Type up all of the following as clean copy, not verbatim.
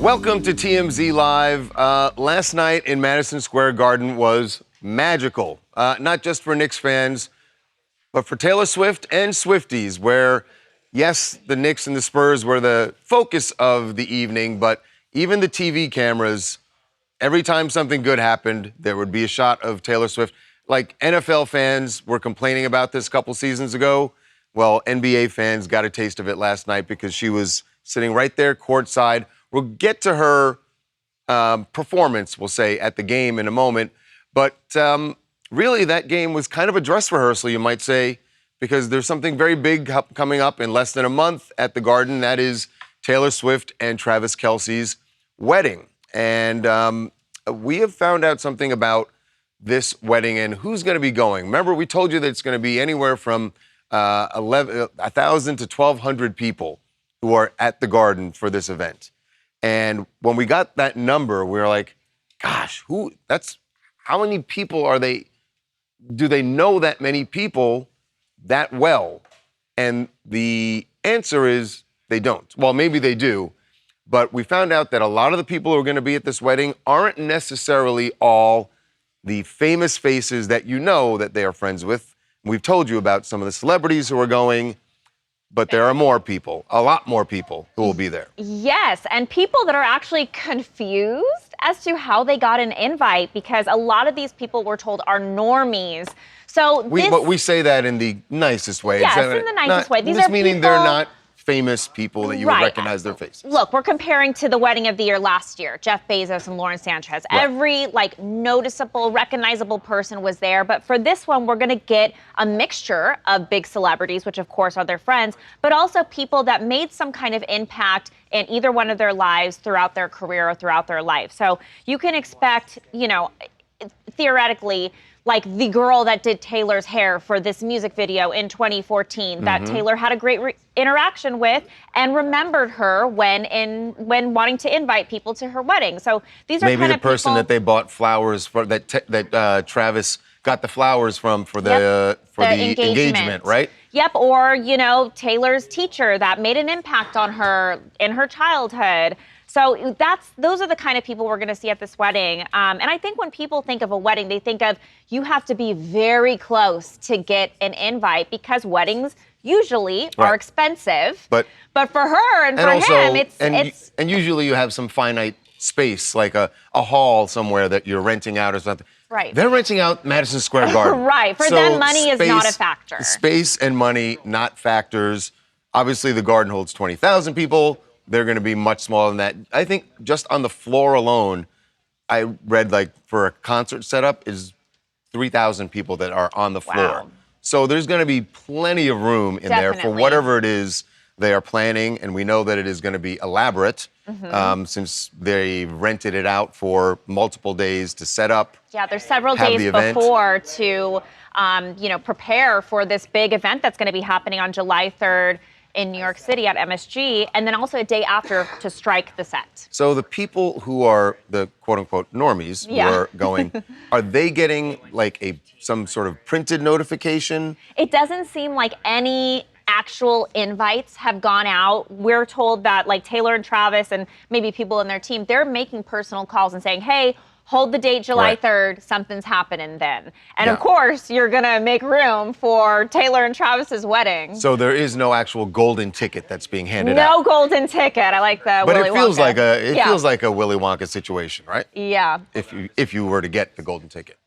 Welcome to TMZ Live. Last night in Madison Square Garden was magical, not just for Knicks fans, but for Taylor Swift and Swifties, where, yes, the Knicks and the Spurs were the focus of the evening, but even the TV cameras, every time something good happened, there would be a shot of Taylor Swift. Like NFL fans were complaining about this a couple seasons ago. Well, NBA fans got a taste of it last night because she was sitting right there courtside. We'll get to her performance, we'll say, at the game in a moment. But really, that game was kind of a dress rehearsal, you might say, because there's something very big coming up in less than a month at the Garden. That is Taylor Swift and Travis Kelce's wedding. And we have found out something about this wedding and who's going to be going. Remember, we told you that it's going to be anywhere from 1,000 to 1,200 people who are at the Garden for this event. And when we got that number, we were like, gosh, how many people do they know that many people that well? And the answer is they don't. Well, maybe they do, but we found out that a lot of the people who are going to be at this wedding aren't necessarily all the famous faces that you know that they are friends with. We've told you about some of the celebrities who are going, but there are more people, a lot more people who will be there. Yes, and people that are actually confused as to how they got an invite, because a lot of these people we're told are normies. So but we say that in the nicest way. Yes, in the nicest way. These are meaning people, they're not famous people that you would recognize their faces. Look, we're comparing to the wedding of the year last year, Jeff Bezos and Lauren Sanchez. Right. Every noticeable, recognizable person was there. But for this one, we're going to get a mixture of big celebrities, which of course are their friends, but also people that made some kind of impact in either one of their lives throughout their career or throughout their life. So you can expect, theoretically, like the girl that did Taylor's hair for this music video in 2014 that Taylor had a great interaction with and remembered her when wanting to invite people to her wedding. So these are maybe kind the of person that they bought flowers for, that Travis got the flowers from for the engagement, right? Yep, or Taylor's teacher that made an impact on her in her childhood. So those are the kind of people we're going to see at this wedding. And I think when people think of a wedding, they think of you have to be very close to get an invite because weddings usually are expensive. But for her and for him, it's... And usually you have some finite space, like a hall somewhere that you're renting out or something. Right. They're renting out Madison Square Garden. Right. For them, money is not a factor. Space and money, not factors. Obviously, the Garden holds 20,000 people. They're going to be much smaller than that. I think just on the floor alone, I read for a concert setup is 3,000 people that are on the floor. Wow. So there's going to be plenty of room in there for whatever it is they are planning. And we know that it is going to be elaborate since they rented it out for multiple days to set up. Yeah, there's several days before to, prepare for this big event that's going to be happening on July 3rd. In New York City at MSG, and then also a day after to strike the set. So the people who are the quote-unquote normies who are going, are they getting some sort of printed notification? It doesn't seem like any actual invites have gone out. We're told that Taylor and Travis and maybe people in their team, they're making personal calls and saying, hey, hold the date July 3rd, something's happening then. And of course, you're going to make room for Taylor and Travis's wedding. So there is no actual golden ticket that's being handed out. No golden ticket. I like the Willy Wonka. But it feels like a Willy Wonka situation, right? Yeah. If you were to get the golden ticket.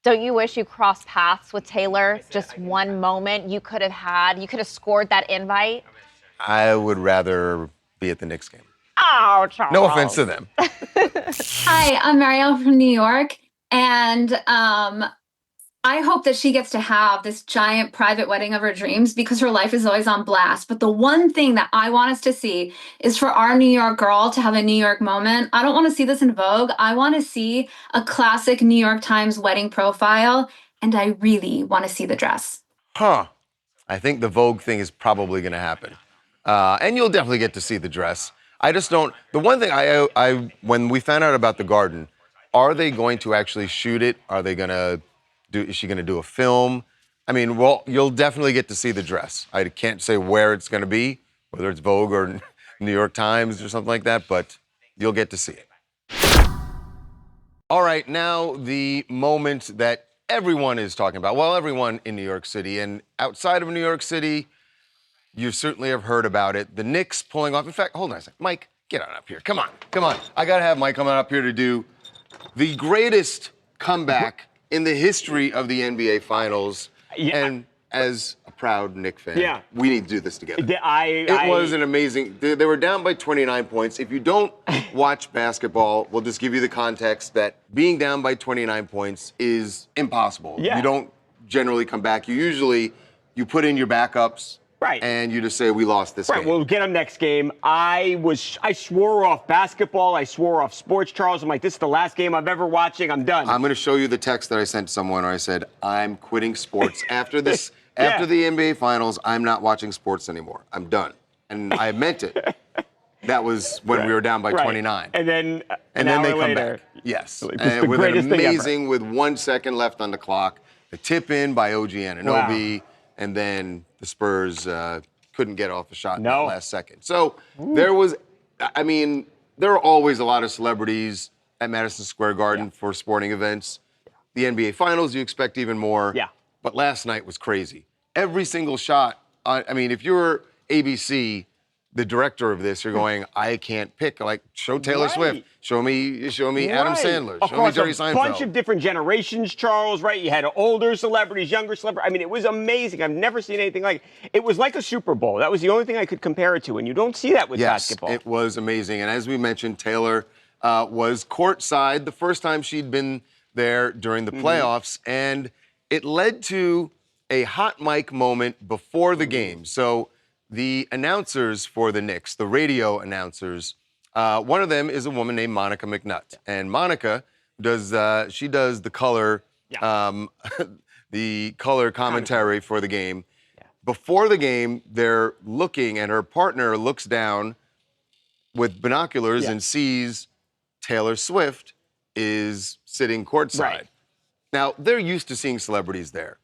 Don't you wish you crossed paths with Taylor? Just one moment you could have scored that invite? I would rather be at the Knicks game. Oh, Charles. No offense to them. Hi, I'm Marielle from New York, and I hope that she gets to have this giant private wedding of her dreams because her life is always on blast. But the one thing that I want us to see is for our New York girl to have a New York moment. I don't want to see this in Vogue. I want to see a classic New York Times wedding profile, and I really want to see the dress. I think the Vogue thing is probably going to happen. And you'll definitely get to see the dress. I just don't. The one thing I when we found out about the Garden, are they going to actually shoot it? Are they going to is she going to do a film? I mean, well, you'll definitely get to see the dress. I can't say where it's going to be, whether it's Vogue or New York Times or something like that, but You'll get to see it. All right, now the moment that everyone is talking about. Well, everyone in New York City and outside of New York City, you certainly have heard about it. The Knicks pulling off. In fact, hold on a second. Mike, get on up here. Come on, come on. I got to have Mike come on up here to do the greatest comeback in the history of the NBA Finals. Yeah. And as a proud Knicks fan, we need to do this together. It was an amazing. They were down by 29 points. If you don't watch basketball, we'll just give you the context that being down by 29 points is impossible. Yeah. You don't generally come back. You put in your backups. Right. And you just say, we lost this game. We'll get them next game. I swore off basketball. I swore off sports, Charles. I'm like, this is the last game I'm ever watching. I'm done. I'm going to show you the text that I sent to someone where I said, I'm quitting sports. After this, after the NBA Finals, I'm not watching sports anymore. I'm done. And I meant it. That was when we were down by 29. And then and then they come later, back. Yes. It was And the with an greatest thing ever. amazing, with 1 second left on the clock, the tip in by OG Anunoby, and then the Spurs couldn't get off the shot in the last second. So there are always a lot of celebrities at Madison Square Garden for sporting events. The NBA Finals, you expect even more. Yeah. But last night was crazy. Every single shot, if you're ABC, the director of this, you're going, I can't pick. Like, show Taylor Swift. Show me Adam Sandler. Show me Jerry Seinfeld. A bunch of different generations, Charles, right? You had older celebrities, younger celebrities. I mean, it was amazing. I've never seen anything like it. It was like a Super Bowl. That was the only thing I could compare it to, and you don't see that with basketball. Yes, it was amazing. And as we mentioned, Taylor was courtside the first time she'd been there during the playoffs, and it led to a hot mic moment before the game. So the announcers for the Knicks, the radio announcers, one of them is a woman named Monica McNutt. And Monica does the color the color commentary for the game. Before the game, they're looking, and her partner looks down with binoculars and sees Taylor Swift is sitting courtside. Right. Now, they're used to seeing celebrities there,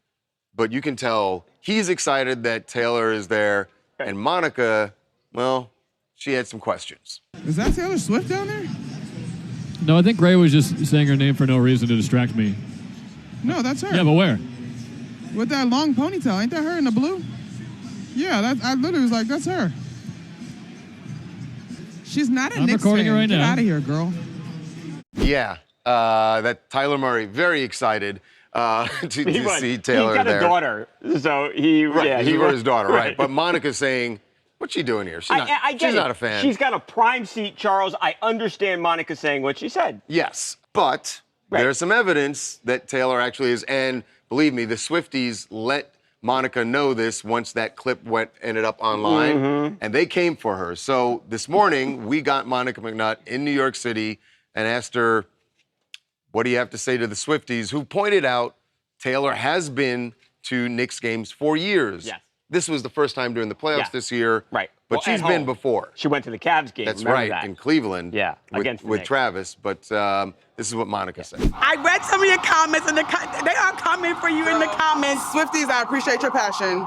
but you can tell he's excited that Taylor is there. And Monica, well, she had some questions. Is that Taylor Swift down there? No, I think Gray was just saying her name for no reason to distract me. No, that's her. Yeah, but where? With that long ponytail. Ain't that her in the blue? Yeah, I literally was like, that's her. She's not a I'm Knicks recording fan. it right Get now. out of here, girl. Yeah, that Tyler Murray, very excited to see Taylor He's got there. a daughter, so he He got his daughter, right. But Monica's saying, what's she doing here? She's not a fan. She's got a prime seat, Charles. I understand Monica saying what she said. Yes, but there's some evidence that Taylor actually is, and believe me, the Swifties let Monica know this once that clip ended up online, and they came for her. So this morning, we got Monica McNutt in New York City and asked her, what do you have to say to the Swifties, who pointed out Taylor has been to Knicks games for years. Yes. This was the first time during the playoffs this year. Right. But Well, she's at been home. before. She went to the Cavs game. That's Remember right, that? in Cleveland. Yeah, against the with Knicks. Travis. But this is what Monica said. I read some of your comments, and they are coming for you in the comments. Swifties, I appreciate your passion.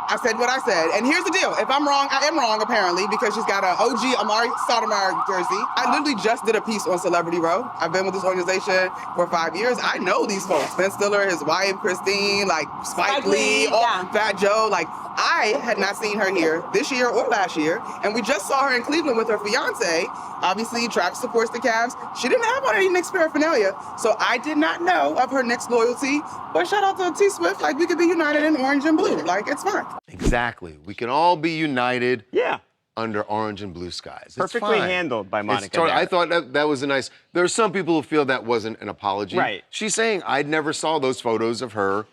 I said what I said. And here's the deal. If I'm wrong, I am wrong, apparently, because she's got an OG Amari Stoudemire jersey. I literally just did a piece on Celebrity Row. I've been with this organization for 5 years. I know these folks. Ben Stiller, his wife, Christine, like Spike Lee, Fat Joe. Like, I had not seen her here this year or last year. And we just saw her in Cleveland with her fiance. Obviously, Travis supports the Cavs. She didn't have on any Knicks paraphernalia. So I did not know of her Knicks loyalty. But shout out to T Swift. Like, we could be united in orange and blue. Like, it's fine. Exactly. We can all be united Yeah. under orange and blue skies. It's Perfectly fine. handled by Monica. It's totally, there. I thought that was a nice. There are some people who feel that wasn't an apology. Right. She's saying, I never saw those photos of her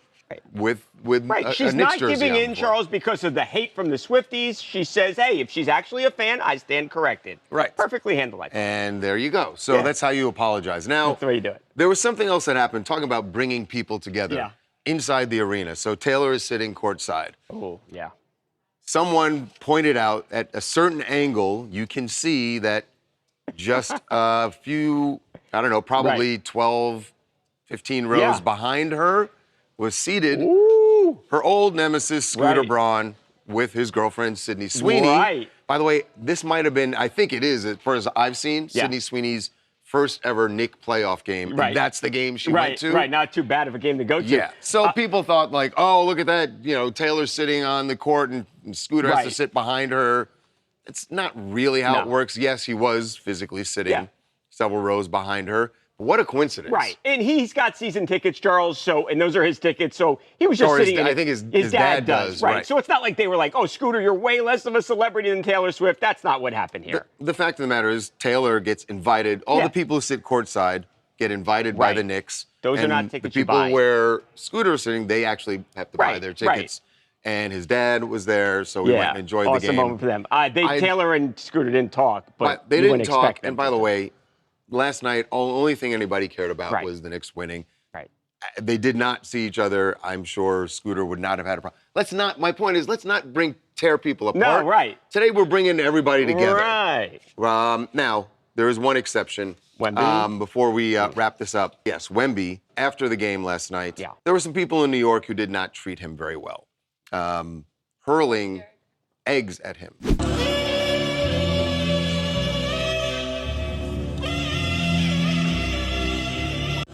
with Right, a she's Knicks not jersey giving on in, before. Charles, because of the hate from the Swifties. She says, hey, if she's actually a fan, I stand corrected. Right. Perfectly handled, I think. And there you go. So that's how you apologize. Now, That's the way you do it. there was something else that happened, talking about bringing people together inside the arena. So Taylor is sitting courtside. Oh, yeah. Someone pointed out at a certain angle, you can see that just a few, I don't know, probably 12, 15 rows behind her was seated her old nemesis, Scooter Braun, with his girlfriend, Sydney Sweeney. Right. By the way, this might have been, I think it is, as far as I've seen, Yeah. Sydney Sweeney's first ever Knick playoff game. Right. And that's the game she went to. Right, not too bad of a game to go to. Yeah. So people thought like, oh, look at that, Taylor's sitting on the court and Scooter has to Right. sit behind her. It's not really how it No. works. Yes, he was physically sitting Yeah. several rows behind her. But what a coincidence. Right, and he's got season tickets, Charles. And those are his tickets. So he was just Or his sitting. I think his dad does. Right. So it's not like they were like, "Oh, Scooter, you're way less of a celebrity than Taylor Swift." That's not what happened here. The fact of the matter is, Taylor gets invited. All Yeah. the people who sit courtside get invited by Right. the Knicks. Those are and not tickets the you people buy. where Scooter is sitting, they actually have to buy Right, their right. tickets. And his dad was there, so we went and enjoyed awesome the game. moment for them. Taylor and Scooter didn't talk, but they you didn't wouldn't talk. expect them And by to. the way, last night, only thing anybody cared about Right. was the Knicks winning. Right. They did not see each other. I'm sure Scooter would not have had a problem. My point is, let's not tear people apart. No, right. Today we're bringing everybody together. Right. Now, there is one exception. Wemby? Before we wrap this up, yes, Wemby, after the game last night, Yeah. there were some people in New York who did not treat him very well, hurling eggs at him.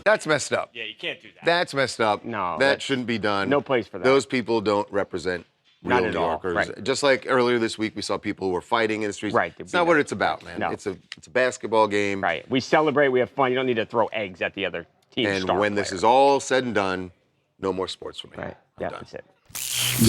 That's messed up. Yeah, you can't do that. That's messed up. No, That that's- shouldn't be done. no place for that. Those people don't represent real Not at New all, Yorkers. right. Just like earlier this week, we saw people who were fighting in the streets. Right, It's not what it's about, man. No. It's a basketball game. Right. We celebrate. We have fun. You don't need to throw eggs at the other team's And star when this player. is all said and done, no more sports for me. Right. I'm Yeah, done. that's it.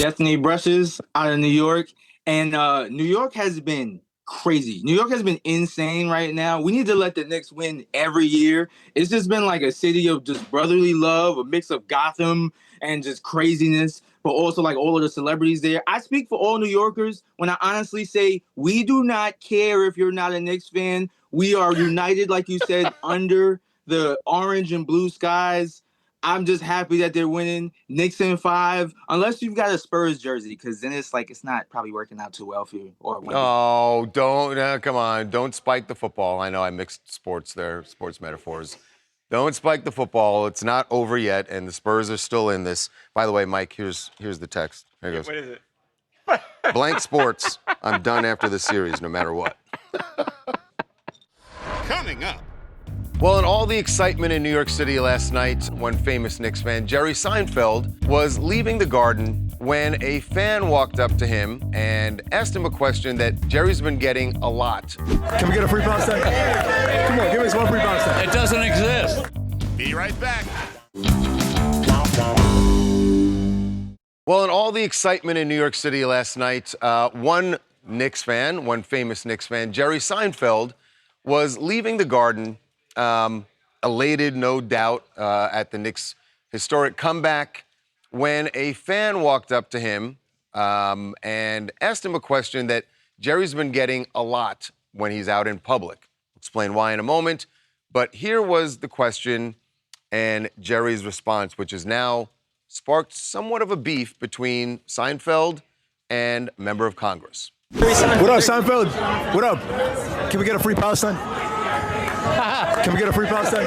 Destiny Brushes out of New York. And New York has been crazy. New York has been insane right now. We need to let the Knicks win every year. It's just been like a city of just brotherly love, a mix of Gotham and just craziness, but also like all of the celebrities there. I speak for all New Yorkers when I honestly say we do not care if you're not a Knicks fan. We are united, like you said, under the orange and blue skies. I'm just happy that they're winning. Knicks in 5, unless you've got a Spurs jersey, because then it's not probably working out too well for you. Or Oh, come on. Don't spike the football. I know I mixed sports there, sports metaphors. Don't spike the football. It's not over yet, and the Spurs are still in this. By the way, Mike, here's the text. Here it goes. What is it? Blank sports. I'm done after the series, no matter what. Coming up. Well, in all the excitement in New York City last night, one famous Knicks fan, Jerry Seinfeld, was leaving the Garden when a fan walked up to him and asked him a question that Jerry's been getting a lot. Can we get a free Palestine? Come on, give us one free Palestine. It doesn't exist. Be right back. Well, in all the excitement in New York City last night, one famous Knicks fan, Jerry Seinfeld, was leaving the Garden, elated, no doubt, at the Knicks' historic comeback, when a fan walked up to him and asked him a question that Jerry's been getting a lot when he's out in public. Explain why in a moment, but here was the question and Jerry's response, which has now sparked somewhat of a beef between Seinfeld and a member of Congress. What up, Seinfeld? What up? Can we get a free Palestine? Can we get a free Palestine?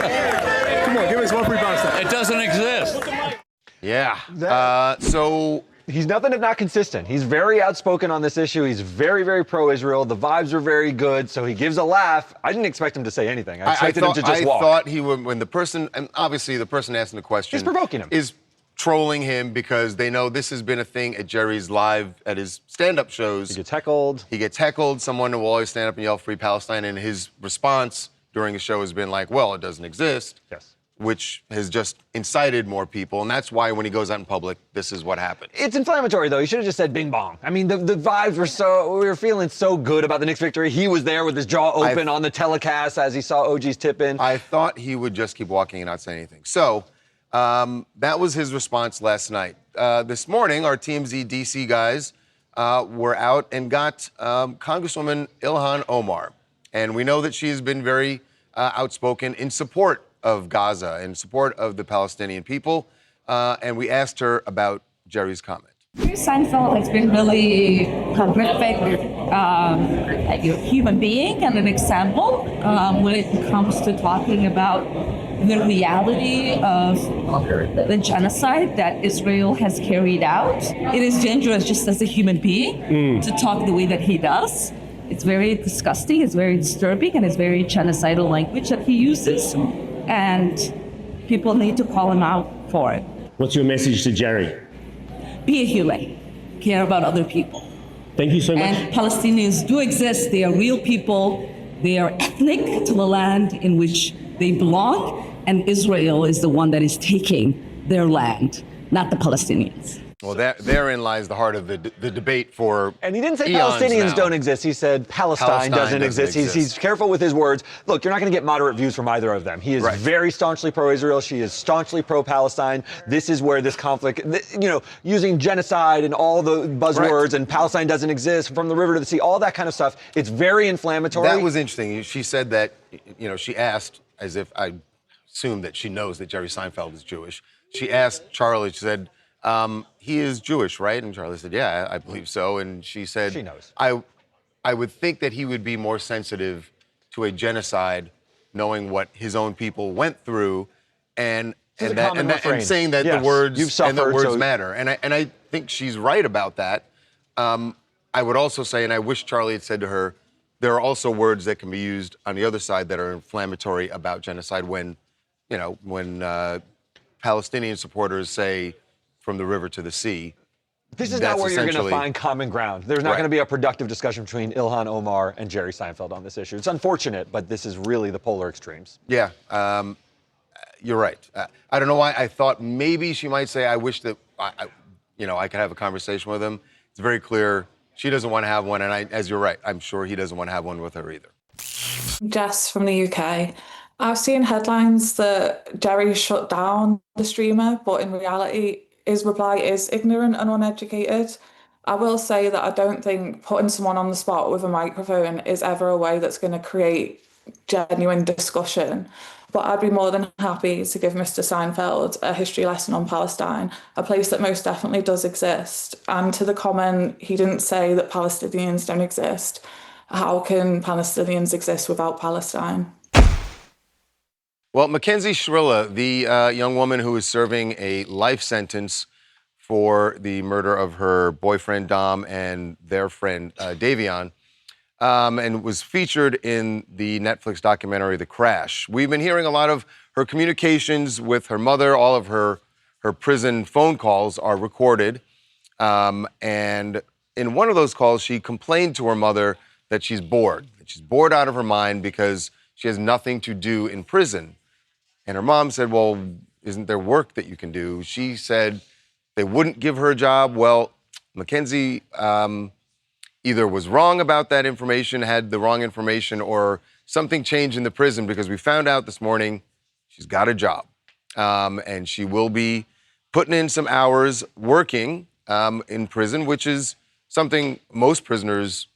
Come on, give us one free Palestine. It doesn't exist. Yeah. So he's nothing if not consistent. He's very outspoken on this issue. He's very, very pro-Israel. The vibes were very good, so he gives a laugh. I didn't expect him to say anything. I expected him to just walk. I thought he would, when the person, and obviously the person asking the question, He's provoking him. is trolling him because they know this has been a thing at Jerry's at his stand-up shows. He gets heckled. Someone will always stand up and yell "Free Palestine," and his response during the show has been like, "Well, it doesn't exist." Yes. Which has just incited more people, and that's why when he goes out in public, this is what happens. It's inflammatory, though. You should have just said bing bong. I mean, the vibes were we were feeling so good about the Knicks victory. He was there with his jaw open on the telecast as he saw OG's tip in. I thought he would just keep walking and not say anything. So that was his response last night. This morning, our TMZ DC guys were out and got Congresswoman Ilhan Omar. And we know that she has been very outspoken in support of Gaza, in support of the Palestinian people. And we asked her about Jerry's comment. Jerry Seinfeld has been really horrific, a human being and an example when it comes to talking about the reality of the genocide that Israel has carried out. It is dangerous just as a human being to talk the way that he does. It's very disgusting, it's very disturbing, and it's very genocidal language that he uses. And people need to call him out for it. What's your message to Jerry? Be a human. Care about other people. Thank you so much. And Palestinians do exist. They are real people. They are ethnic to the land in which they belong. And Israel is the one that is taking their land, not the Palestinians. Well, therein lies the heart of the debate for And he didn't say eons Palestinians now. don't exist. He said Palestine doesn't exist. He's careful with his words. Look, you're not going to get moderate views from either of them. He is very staunchly pro-Israel. She is staunchly pro-Palestine. This is where this conflict, using genocide and all the buzzwords and Palestine doesn't exist, from the river to the sea, all that kind of stuff. It's very inflammatory. That was interesting. She said that, she asked, as if I assume that she knows that Jerry Seinfeld is Jewish. She asked Charlie, she said, he is Jewish, right? And Charlie said, yeah, I believe so. And she said, she knows. I would think that he would be more sensitive to a genocide, knowing what his own people went through, and saying that the words matter. And I think she's right about that. I would also say, and I wish Charlie had said to her, there are also words that can be used on the other side that are inflammatory about genocide when Palestinian supporters say, from the river to the sea. This is not where you're going to find common ground. There's not going to be a productive discussion between Ilhan Omar and Jerry Seinfeld on this issue. It's unfortunate, but this is really the polar extremes. Yeah, you're right. I don't know why I thought maybe she might say, I wish that I could have a conversation with him. It's very clear she doesn't want to have one, and as you're right, I'm sure he doesn't want to have one with her either. Jess from the UK. I've seen headlines that Jerry shut down the streamer, but in reality, his reply is ignorant and uneducated. I will say that I don't think putting someone on the spot with a microphone is ever a way that's going to create genuine discussion. But I'd be more than happy to give Mr. Seinfeld a history lesson on Palestine, a place that most definitely does exist. And to the comment, he didn't say that Palestinians don't exist. How can Palestinians exist without Palestine? Well, Mackenzie Shrilla, the young woman who is serving a life sentence for the murder of her boyfriend, Dom, and their friend, Davion, and was featured in the Netflix documentary, The Crash. We've been hearing a lot of her communications with her mother. All of her prison phone calls are recorded. And in one of those calls, she complained to her mother that she's bored out of her mind because she has nothing to do in prison. And her mom said, well, isn't there work that you can do? She said they wouldn't give her a job. Well, Mackenzie either was wrong about that information, had the wrong information, or something changed in the prison, because we found out this morning she's got a job. And she will be putting in some hours working in prison, which is something most prisoners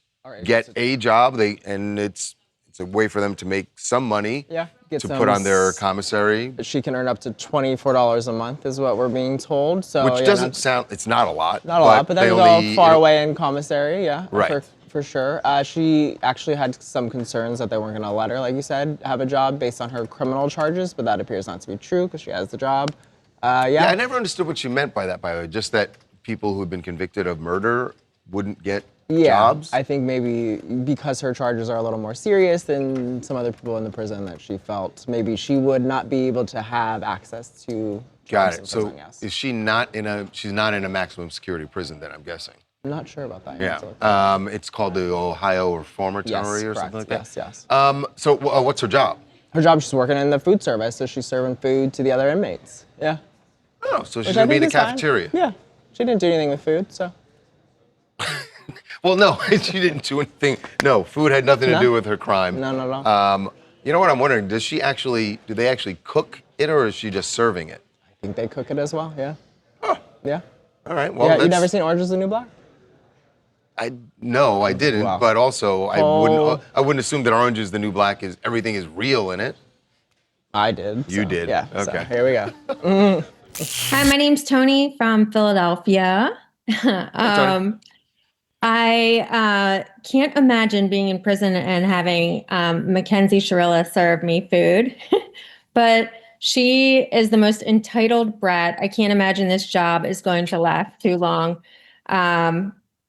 get a job. It's a way for them to make some money to put on their commissary. She can earn up to $24 a month is what we're being told. So, which doesn't sound, it's not a lot. Not a lot, but then go far away in commissary, Right. For sure. She actually had some concerns that they weren't going to let her, like you said, have a job based on her criminal charges, but that appears not to be true because she has the job. I never understood what she meant by that, by the way. Just that people who had been convicted of murder wouldn't get jobs? I think maybe because her charges are a little more serious than some other people in the prison, that she felt maybe she would not be able to have access to jobs. Got it. So is she not she's not in a maximum security prison then, I'm guessing? I'm not sure about that. Yeah. It's called the Ohio Reformatory or something like that? Yes. So what's her job? Her job, she's working in the food service, so she's serving food to the other inmates. Yeah. Oh, so she's going to be in the cafeteria. Yeah. She didn't do anything with food, so. Well, no, she didn't do anything. No, food had nothing to do with her crime. No. You know what I'm wondering? Do they actually cook it, or is she just serving it? I think they cook it as well, yeah. Oh. Yeah. All right, well, you never seen Orange is the New Black? No, I didn't, but also I wouldn't assume that Orange is the New Black is everything is real in it. I did. You did? Yeah. Okay. So here we go. Hi, my name's Tony from Philadelphia. I can't imagine being in prison and having Mackenzie Shrilla serve me food. But She is the most entitled brat. I can't imagine this job is going to last too long.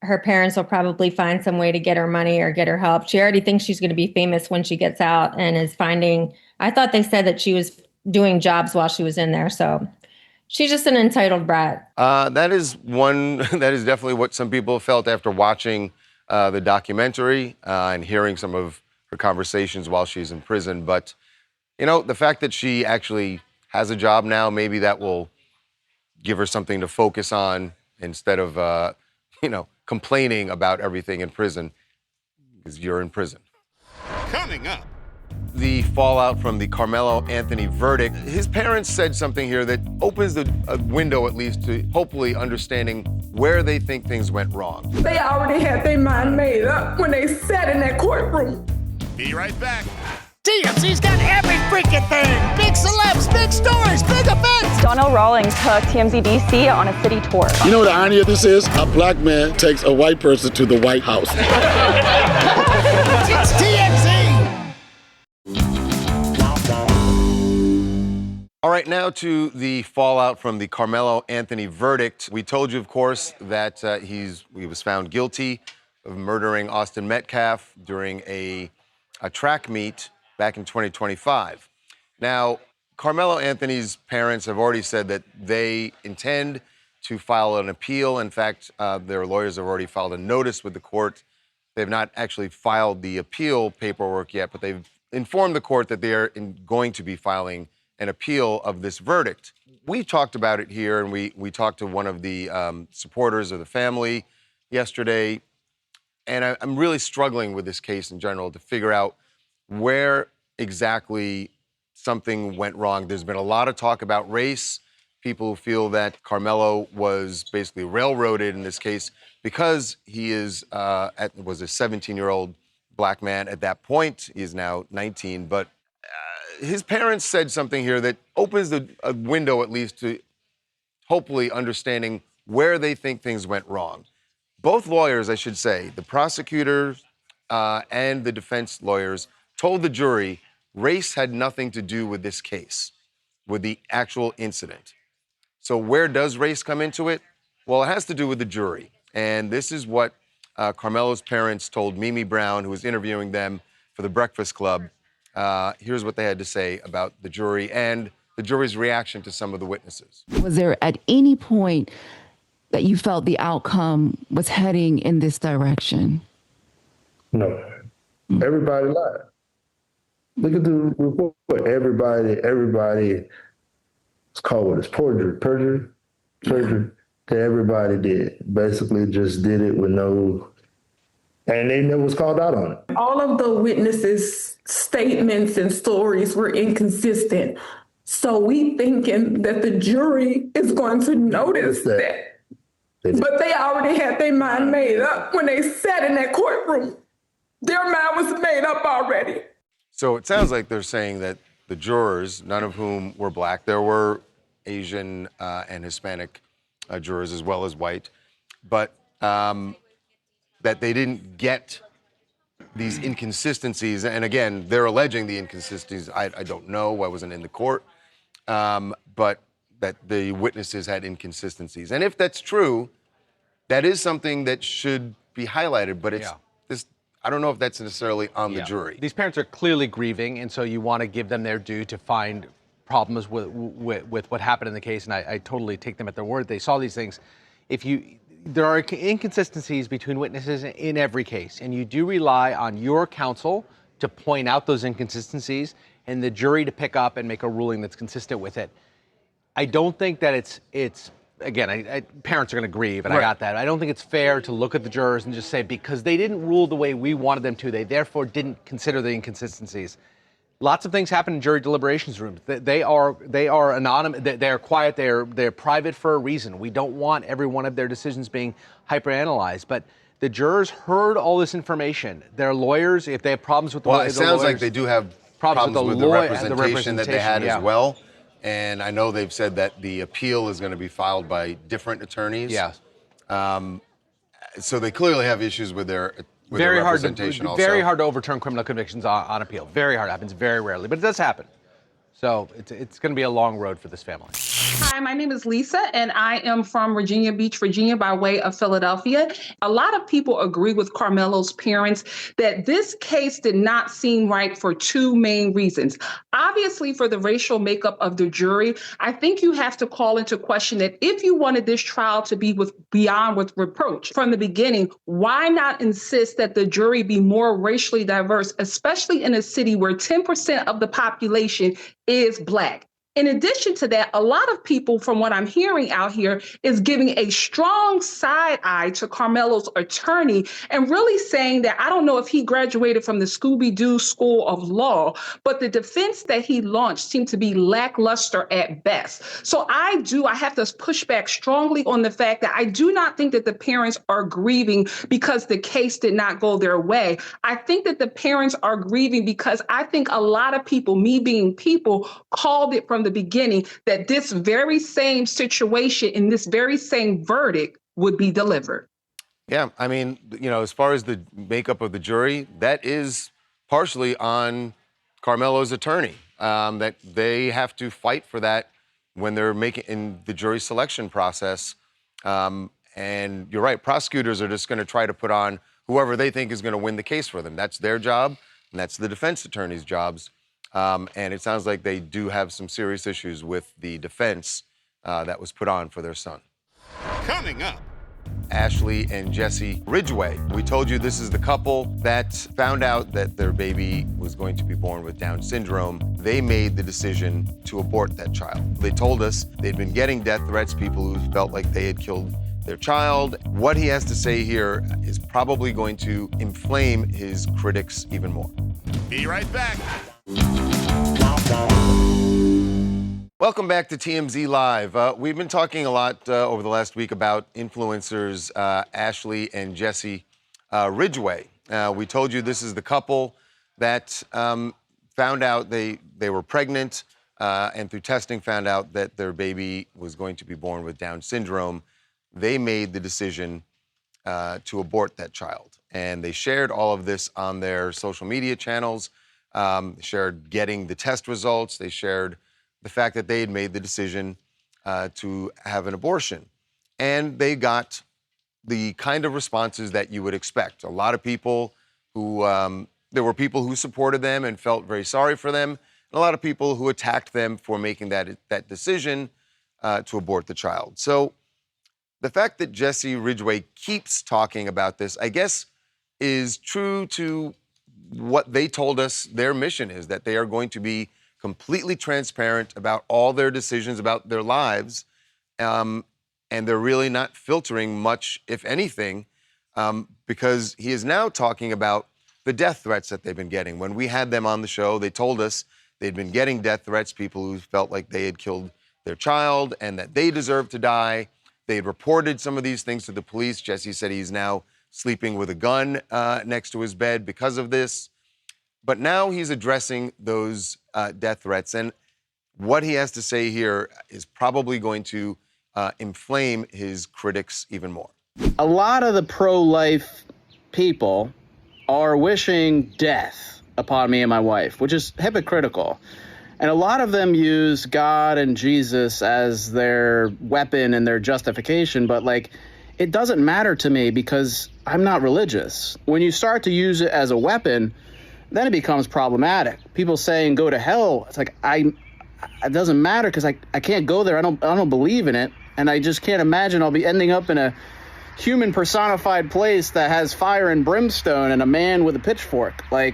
Her parents will probably find some way to get her money or get her help. She already thinks she's going to be famous when she gets out and is finding, I thought they said that she was doing jobs while she was in there. So she's just an entitled brat. That is definitely what some people felt after watching the documentary and hearing some of her conversations while she's in prison. But, you know, the fact that she actually has a job now, maybe that will give her something to focus on instead of, complaining about everything in prison, because you're in prison. Coming up. The fallout from the Karmelo Anthony verdict. His parents said something here that opens a window, at least, to hopefully understanding where they think things went wrong. They already had their mind made up when they sat in that courtroom. Be right back. TMZ's got every freaking thing. Big celebs, big stories, big events. Donnell Rawlings took TMZ DC on a city tour. You know what the irony of this is? A black man takes a white person to the White House. It's TMZ. All right, now to the fallout from the Karmelo Anthony verdict. We told you, of course, that he was found guilty of murdering Austin Metcalf during a track meet back in 2025. Now, Karmelo Anthony's parents have already said that they intend to file an appeal. In fact, their lawyers have already filed a notice with the court. They've not actually filed the appeal paperwork yet, but they've informed the court that they are going to be filing an appeal of this verdict. We talked about it here, and we talked to one of the supporters of the family yesterday, and I'm really struggling with this case in general to figure out where exactly something went wrong. There's been a lot of talk about race. People feel that Karmelo was basically railroaded in this case because he was a 17-year-old black man at that point. He is now 19, but his parents said something here that opens a window, at least, to hopefully understanding where they think things went wrong. Both lawyers, I should say, the prosecutors and the defense lawyers, told the jury race had nothing to do with this case, with the actual incident. So where does race come into it? Well, it has to do with the jury. And this is what Karmelo's parents told Mimi Brown, who was interviewing them for the Breakfast Club. Here's what they had to say about the jury and the jury's reaction to some of the witnesses. Was there at any point that you felt the outcome was heading in this direction? No. Everybody lied. Look at the report. Everybody it's called what? It's perjury. That everybody did. Basically just did it with no, and they never was called out on it. All of the witnesses' statements and stories were inconsistent. So we thinking that the jury is going to notice that. But they already had their mind made up when they sat in that courtroom. Their mind was made up already. So it sounds like they're saying that the jurors, none of whom were black, there were Asian and Hispanic jurors as well as white, but that they didn't get these inconsistencies. And again, they're alleging the inconsistencies. I don't know, I wasn't in the court, but that the witnesses had inconsistencies. And if that's true, that is something that should be highlighted, but it's this. I don't know if that's necessarily on the jury. These parents are clearly grieving, and so you want to give them their due to find problems with what happened in the case, and I totally take them at their word. They saw these things. There are inconsistencies between witnesses in every case, and you do rely on your counsel to point out those inconsistencies and the jury to pick up and make a ruling that's consistent with it. I don't think that it's again, parents are going to grieve, and I got that. I don't think it's fair to look at the jurors and just say, because they didn't rule the way we wanted them to, they therefore didn't consider the inconsistencies. Lots of things happen in jury deliberations rooms. They are anonymous. They're quiet. They're private for a reason. We don't want every one of their decisions being hyperanalyzed. But the jurors heard all this information. Their lawyers, if they have problems with the it sounds like they do have problems with the representation that they had as well. And I know they've said that the appeal is going to be filed by different attorneys. Yes. So they clearly have issues with their representation also. Very hard to overturn criminal convictions on appeal. Very hard. It happens very rarely, but it does happen. So it's going to be a long road for this family. Hi, my name is Lisa, and I am from Virginia Beach, Virginia, by way of Philadelphia. A lot of people agree with Karmelo's parents that this case did not seem right for two main reasons. Obviously, for the racial makeup of the jury, I think you have to call into question that if you wanted this trial to be beyond reproach from the beginning, why not insist that the jury be more racially diverse, especially in a city where 10% of the population is Black? In addition to that, a lot of people, from what I'm hearing out here, is giving a strong side eye to Karmelo's attorney and really saying that I don't know if he graduated from the Scooby-Doo School of Law, but the defense that he launched seemed to be lackluster at best. So I have to push back strongly on the fact that I do not think that the parents are grieving because the case did not go their way. I think that the parents are grieving because I think a lot of people, me being people, called it from the beginning that this very same situation in this very same verdict would be delivered. Yeah, I mean, as far as the makeup of the jury, that is partially on Karmelo's attorney, that they have to fight for that when they're making in the jury selection process. And you're right, prosecutors are just going to try to put on whoever they think is going to win the case for them. That's their job, and that's the defense attorney's jobs. And it sounds like they do have some serious issues with the defense that was put on for their son. Coming up. Ashley and Jesse Ridgway. We told you this is the couple that found out that their baby was going to be born with Down syndrome. They made the decision to abort that child. They told us they'd been getting death threats, people who felt like they had killed their child. What he has to say here is probably going to inflame his critics even more. Be right back. Welcome back to TMZ Live. We've been talking a lot over the last week about influencers Ashley and Jesse Ridgway. We told you this is the couple that found out they were pregnant and through testing found out that their baby was going to be born with Down syndrome. They made the decision to abort that child. And they shared all of this on their social media channels. They shared getting the test results. They shared the fact that they had made the decision to have an abortion. And they got the kind of responses that you would expect. A lot of people who, there were people who supported them and felt very sorry for them, and a lot of people who attacked them for making that decision to abort the child. So the fact that Jesse Ridgway keeps talking about this, I guess, is true to what they told us their mission is, that they are going to be completely transparent about all their decisions about their lives, and they're really not filtering much, if anything, because he is now talking about the death threats that they've been getting. When we had them on the show, they told us they'd been getting death threats, people who felt like they had killed their child and that they deserved to die. They had reported some of these things to the police. Jesse said he's now sleeping with a gun next to his bed because of this. But now he's addressing those death threats. And what he has to say here is probably going to inflame his critics even more. A lot of the pro-life people are wishing death upon me and my wife, which is hypocritical. And a lot of them use God and Jesus as their weapon and their justification. But it doesn't matter to me because I'm not religious. When you start to use it as a weapon, then it becomes problematic. People saying go to hell, it's like it doesn't matter because I can't go there. I don't believe in it, and I just can't imagine I'll be ending up in a human personified place that has fire and brimstone and a man with a pitchfork. I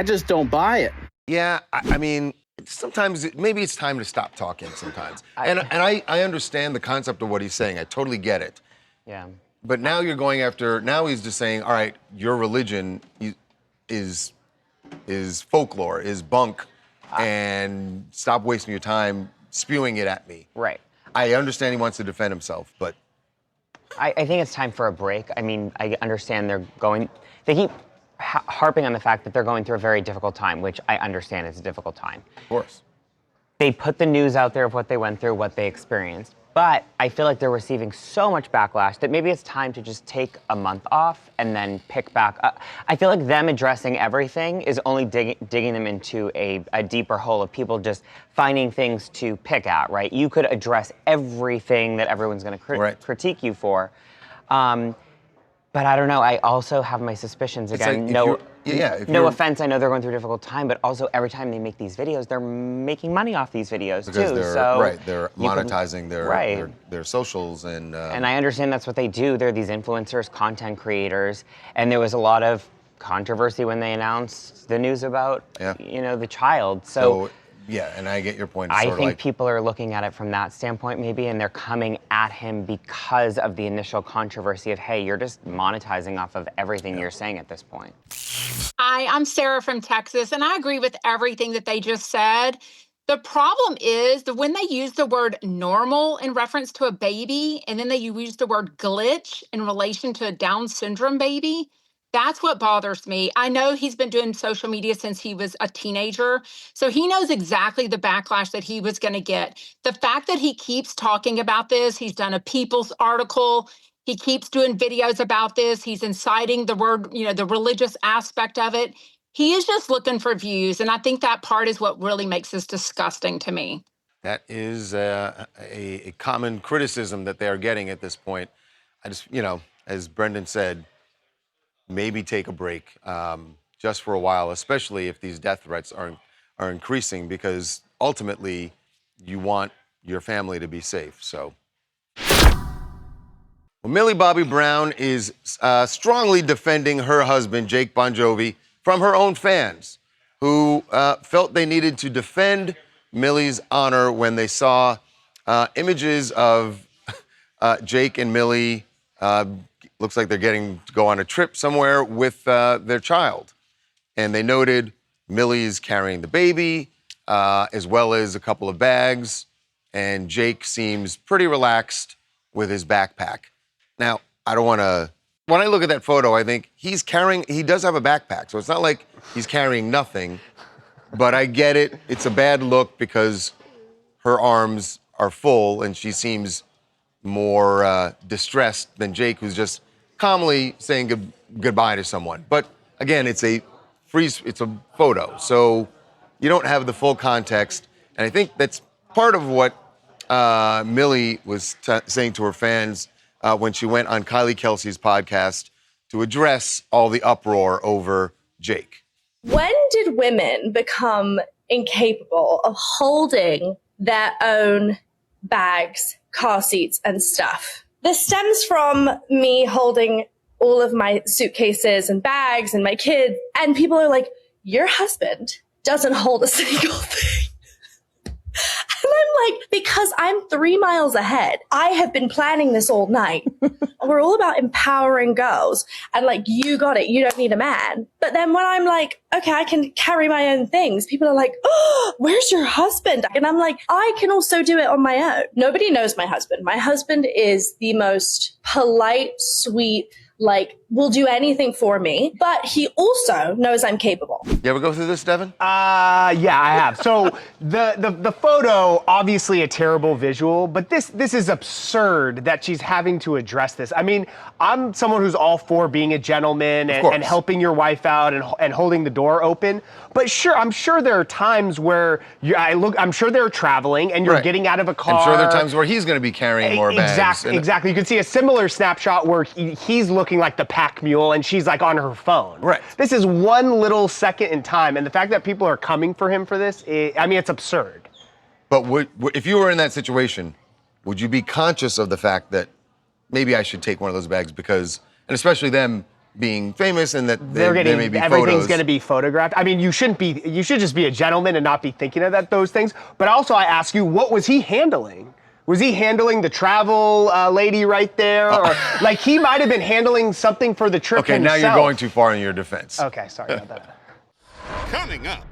just don't buy it. Yeah, I mean, sometimes maybe it's time to stop talking sometimes. And I understand the concept of what he's saying. I totally get it. Yeah. But now you're going after, now he's just saying, all right, your religion is folklore, is bunk, and stop wasting your time spewing it at me. Right. I understand he wants to defend himself, but I think it's time for a break. I mean, I understand they keep harping on the fact that they're going through a very difficult time, which I understand is a difficult time. Of course. they put the news out there of what they went through, what they experienced. But I feel like they're receiving so much backlash that maybe it's time to just take a month off and then pick back up. I feel like them addressing everything is only digging them into a deeper hole of people just finding things to pick at, right? You could address everything that everyone's going to critique you for. But I don't know. I also have my suspicions again. No offense. I know they're going through a difficult time, but also every time they make these videos, they're making money off these videos because too. They're monetizing their socials and I understand that's what they do. They're these influencers, content creators, and there was a lot of controversy when they announced the news about the child. So yeah, and I get your point. I think people are looking at it from that standpoint maybe, and they're coming at him because of the initial controversy of, hey, you're just monetizing off of everything you're saying at this point. Hi, I'm Sarah from Texas, and I agree with everything that they just said. The problem is that when they use the word normal in reference to a baby, and then they use the word glitch in relation to a Down syndrome baby, that's what bothers me. I know he's been doing social media since he was a teenager, so he knows exactly the backlash that he was going to get. The fact that he keeps talking about this, he's done a People's article, he keeps doing videos about this, he's inciting the word, the religious aspect of it. He is just looking for views, and I think that part is what really makes this disgusting to me. That is a common criticism that they are getting at this point. I just, as Brendan said, maybe take a break just for a while, especially if these death threats are increasing, because ultimately you want your family to be safe. So, Millie Bobby Brown is strongly defending her husband, Jake Bon Jovi, from her own fans who felt they needed to defend Millie's honor when they saw images of Jake and Millie. Looks like they're getting to go on a trip somewhere with their child. And they noted Millie's carrying the baby, as well as a couple of bags. And Jake seems pretty relaxed with his backpack. Now, when I look at that photo, I think he does have a backpack. So it's not like he's carrying nothing. But I get it. It's a bad look because her arms are full and she seems more distressed than Jake, who's just calmly saying goodbye to someone. But again, it's a photo, so you don't have the full context. And I think that's part of what Millie was saying to her fans when she went on Kylie Kelce's podcast to address all the uproar over Jake. When did women become incapable of holding their own bags, car seats, and stuff? This stems from me holding all of my suitcases and bags and my kids. And people are like, your husband doesn't hold a single thing. And I'm like, because I'm 3 miles ahead. I have been planning this all night. We're all about empowering girls. And like, you got it. You don't need a man. But then when I'm like, okay, I can carry my own things, people are like, oh, where's your husband? And I'm like, I can also do it on my own. Nobody knows my husband. My husband is the most polite, sweet, will do anything for me, but he also knows I'm capable. You ever go through this, Devin? Yeah, I have. So the photo, obviously a terrible visual, but this is absurd that she's having to address this. I mean, I'm someone who's all for being a gentleman and helping your wife out and holding the door open. But sure, I'm sure there are times where I'm sure they're traveling and you're getting out of a car. I'm sure there are times where he's going to be carrying more bags. Exactly. You can see a similar snapshot where he's looking like the pack mule and she's like on her phone. Right. This is one little second in time, and the fact that people are coming for him for this, it's absurd. But if you were in that situation, would you be conscious of the fact that maybe I should take one of those bags because, and especially them being famous and that they may be everything's going to be photographed. I mean, you should just be a gentleman and not be thinking of those things. But also I ask you, what was he handling? Was he handling the travel lady right there? Or like he might have been handling something for the trip himself. Now you're going too far in your defense. Okay, sorry about that. Coming up.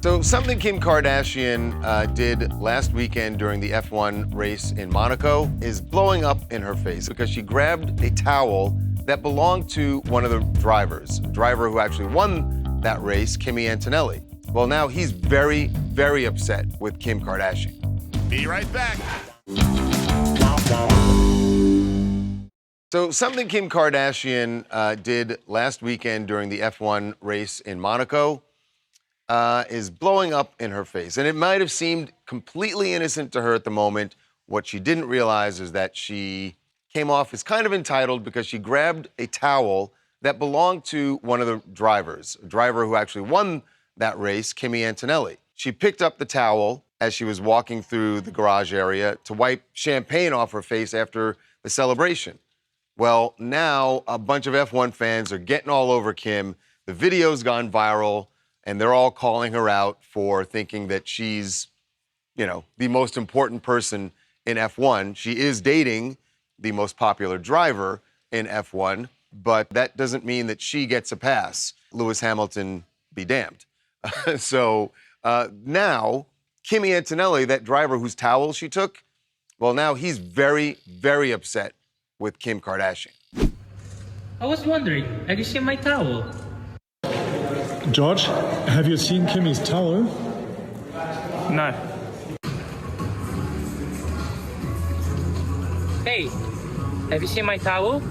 So something Kim Kardashian did last weekend during the F1 race in Monaco is blowing up in her face because she grabbed a towel that belonged to one of the drivers, a driver who actually won that race, Kimi Antonelli. Well, now he's very, very upset with Kim Kardashian. Be right back. So something Kim Kardashian did last weekend during the F1 race in Monaco is blowing up in her face. And it might have seemed completely innocent to her at the moment. What she didn't realize is that she came off as kind of entitled because she grabbed a towel that belonged to one of the drivers, a driver who actually won that race, Kimi Antonelli. She picked up the towel as she was walking through the garage area to wipe champagne off her face after the celebration. Well, now a bunch of F1 fans are getting all over Kim. The video's gone viral, and they're all calling her out for thinking that she's, the most important person in F1. She is dating the most popular driver in F1, but that doesn't mean that she gets a pass. Lewis Hamilton be damned. So now, Kimi Antonelli, that driver whose towel she took, well, now he's very, very upset with Kim Kardashian. I was wondering, have you seen my towel? George, have you seen Kimmy's towel? No. Hey, have you seen my towel?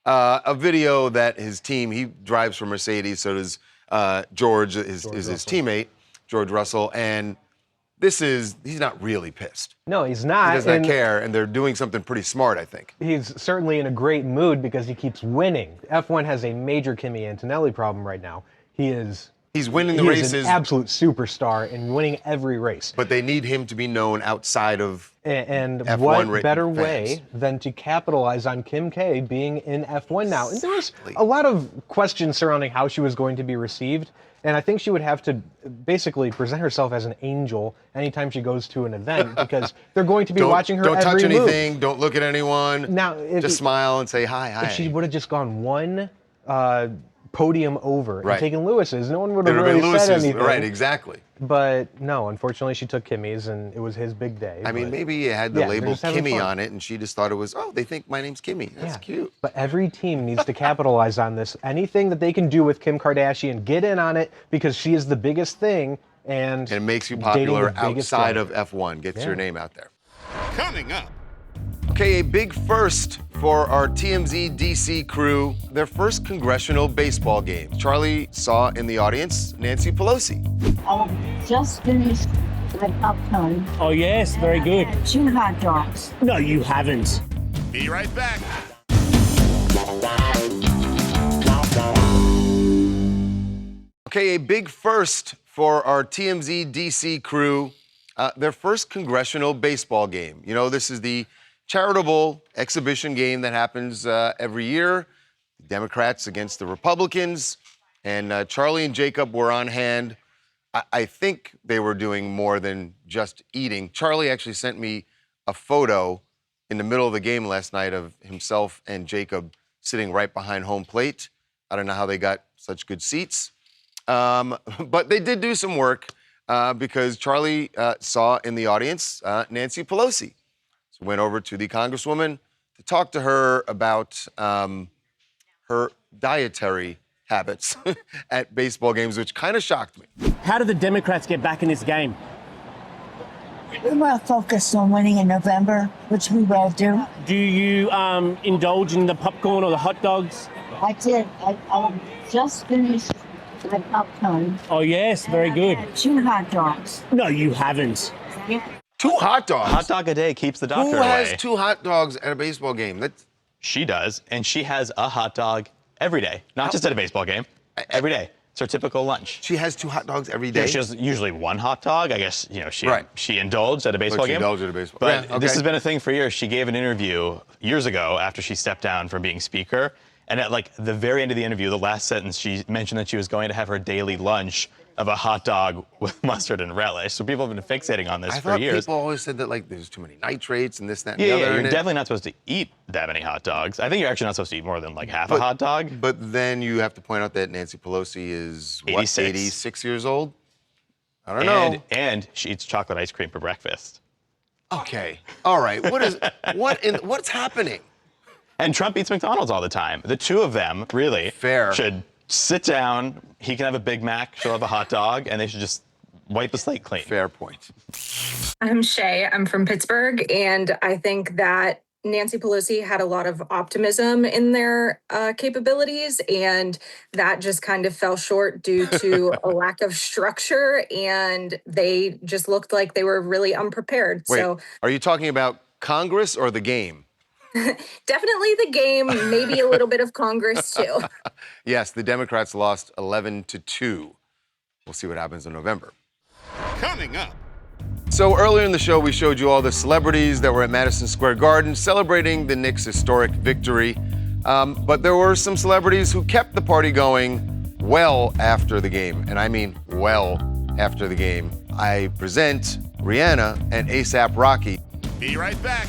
A video that his team, he drives for Mercedes, so does George is his teammate, George Russell, and he's not really pissed. No, he's not. He does not care, and they're doing something pretty smart, I think. He's certainly in a great mood because he keeps winning. F1 has a major Kimi Antonelli problem right now. He's winning the races. He's an absolute superstar and winning every race. But they need him to be known outside of and F1 what better fans. Way than to capitalize on Kim K being in F1 now? And there was a lot of questions surrounding how she was going to be received. And I think she would have to basically present herself as an angel anytime she goes to an event because they're going to be watching her every move. Don't touch anything. Don't look at anyone. Now, just smile and say hi. If she would have just gone one podium over Right. and taken Lewis's, no one would have It really been said Lewis's, anything. right, exactly. But no, unfortunately, she took Kimmy's, and it was his big day. I mean, but- maybe it had the Yeah, they're label just having Kimmy fun. on it, and she just thought it was, they think my name's Kimmy. That's cute. But every team needs to capitalize on this. Anything that they can do with Kim Kardashian, get in on it because she is the biggest thing. And it makes you dating popular the biggest outside driver. of F1, gets your name out there. Coming up. Okay, a big first for our TMZ DC crew, their first congressional baseball game. Charlie saw in the audience Nancy Pelosi. Just finished with popcorn. Oh, yes, very good. 2 hot dogs. No, you haven't. Be right back. Okay, a big first for our TMZ DC crew, their first congressional baseball game. You know, this is the charitable exhibition game that happens every year. Democrats against the Republicans. And Charlie and Jacob were on hand. I think they were doing more than just eating. Charlie actually sent me a photo in the middle of the game last night of himself and Jacob sitting right behind home plate. I don't know how they got such good seats. But they did do some work because Charlie saw in the audience Nancy Pelosi. So went over to the Congresswoman to talk to her about her dietary habits at baseball games, which kind of shocked me. How do the Democrats get back in this game? We were focused on winning in November, which we will do. Do you indulge in the popcorn or the hot dogs? I did. I just finished with popcorn. Oh, yes, very good. 2 hot dogs. No, you haven't. 2 hot dogs? Hot dog a day keeps the doctor Who away. has 2 hot dogs at a baseball game? She does, and she has a hot dog every day. Not just at a baseball game, every day. It's her typical lunch. She has 2 hot dogs every day? Yeah, she has usually 1 hot dog. I guess, she indulged at a baseball She game. indulged at a baseball. But Yeah, this okay. has been a thing for years. She gave an interview years ago after she stepped down from being speaker. And at the very end of the interview, the last sentence, she mentioned that she was going to have her daily lunch of a hot dog with mustard and relish. So people have been fixating on this I for thought years. people always said that there's too many nitrates and this, that, and Yeah, the other. you're in it. definitely not supposed to eat that many hot dogs. I think you're actually not supposed to eat more than half a hot dog. But then you have to point out that Nancy Pelosi is, 86 years old? I don't know. And she eats chocolate ice cream for breakfast. Okay. All right. What's happening? And Trump eats McDonald's all the time. The two of them really should sit down. He can have a Big Mac. She'll have a hot dog, and they should just wipe the slate clean. Fair point. I'm Shay. I'm from Pittsburgh, and I think that Nancy Pelosi had a lot of optimism in their capabilities, and that just kind of fell short due to a lack of structure, and they just looked like they were really unprepared. Wait, So are you talking about Congress or the game? definitely the game, maybe a little bit of Congress too. Yes, the Democrats lost 11-2. We'll see what happens in November. Coming up. So earlier in the show, we showed you all the celebrities that were at Madison Square Garden celebrating the Knicks' historic victory. But there were some celebrities who kept the party going well after the game. And I mean well after the game. I present Rihanna and A$AP Rocky. Be right back.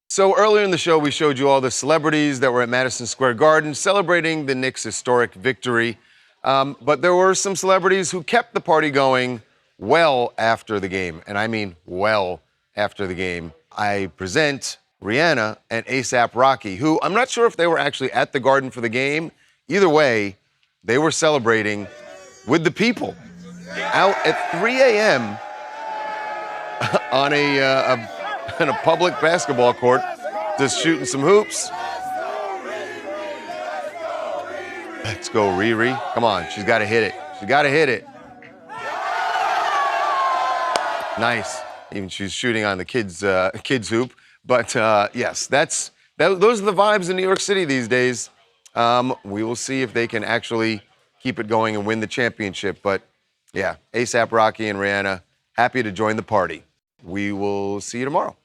So earlier in the show, we showed you all the celebrities that were at Madison Square Garden celebrating the Knicks' historic victory. But there were some celebrities who kept the party going well after the game. And I mean well after the game. I present Rihanna and A$AP Rocky, who I'm not sure if they were actually at the Garden for the game. Either way, they were celebrating with the people out at 3 a.m. on a public basketball court, just shooting some hoops. Let's go, Riri. Come on, she's got to hit it. She's got to hit it. Nice. Even she's shooting on the kids hoop. But yes, those are the vibes in New York City these days. We will see if they can actually keep it going and win the championship. But yeah, A$AP Rocky and Rihanna, happy to join the party. We will see you tomorrow.